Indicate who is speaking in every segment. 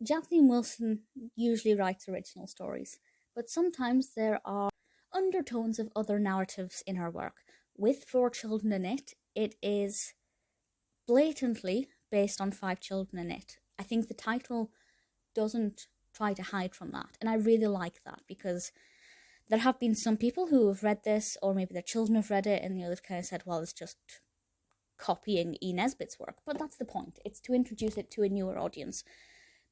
Speaker 1: Jacqueline Wilson usually writes original stories, but sometimes there are undertones of other narratives in her work. With Four Children in It, it is blatantly based on Five Children in It. I think the title doesn't try to hide from that, and I really like that because there have been some people who have read this, or maybe their children have read it, and they've kind of said, well, it's just copying E. Nesbit's work. But that's the point. It's to introduce it to a newer audience.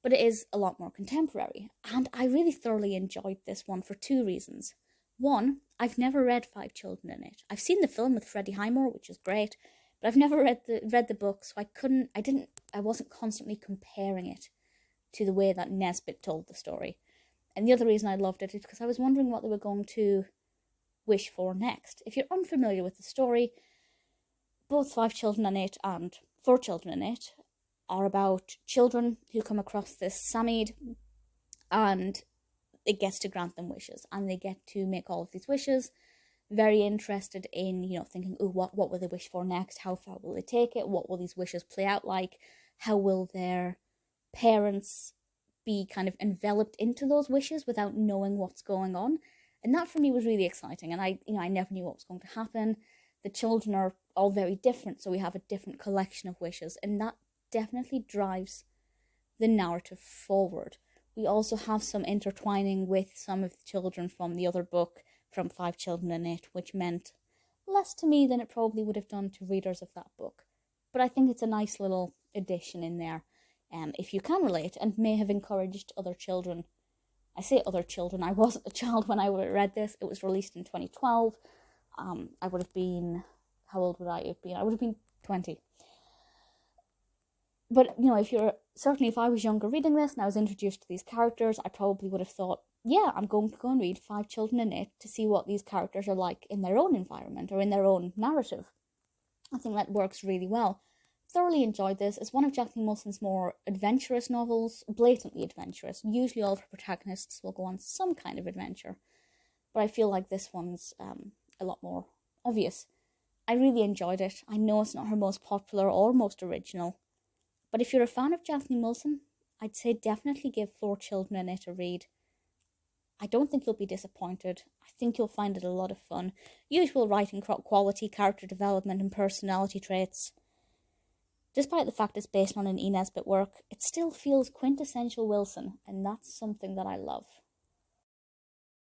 Speaker 1: But it is a lot more contemporary. And I really thoroughly enjoyed this one for two reasons. One, I've never read Five Children in It. I've seen the film with Freddie Highmore, which is great, but I've never read the book, so I wasn't constantly comparing it to the way that Nesbit told the story. And the other reason I loved it is because I was wondering what they were going to wish for next. If you're unfamiliar with the story, both Five Children in It and Four Children in It are about children who come across this Samid, and it gets to grant them wishes, and they get to make all of these wishes, very interested in, thinking, oh, what will they wish for next? How far will they take it? What will these wishes play out like? How will their parents be kind of enveloped into those wishes without knowing what's going on? And that for me was really exciting, and I never knew what was going to happen. The children are all very different, so we have a different collection of wishes, and that definitely drives the narrative forward. We also have some intertwining with some of the children from the other book, from Five Children in It, which meant less to me than it probably would have done to readers of that book. But I think it's a nice little addition in there, if you can relate, and may have encouraged other children. I say other children, I wasn't a child when I read this. It was released in 2012. I would have been, how old would I have been? I would have been 20. But, if I was younger reading this and I was introduced to these characters, I probably would have thought, yeah, I'm going to go and read Five Children in It to see what these characters are like in their own environment or in their own narrative. I think that works really well. Thoroughly enjoyed this. It's one of Jacqueline Wilson's more adventurous novels, blatantly adventurous. Usually all of her protagonists will go on some kind of adventure, but I feel like this one's a lot more obvious. I really enjoyed it. I know it's not her most popular or most original, but if you're a fan of Jacqueline Wilson, I'd say definitely give Four Children in It a read. I don't think you'll be disappointed. I think you'll find it a lot of fun. Usual writing quality, character development, and personality traits. Despite the fact it's based on an E. Nesbit work, it still feels quintessential Wilson, and that's something that I love.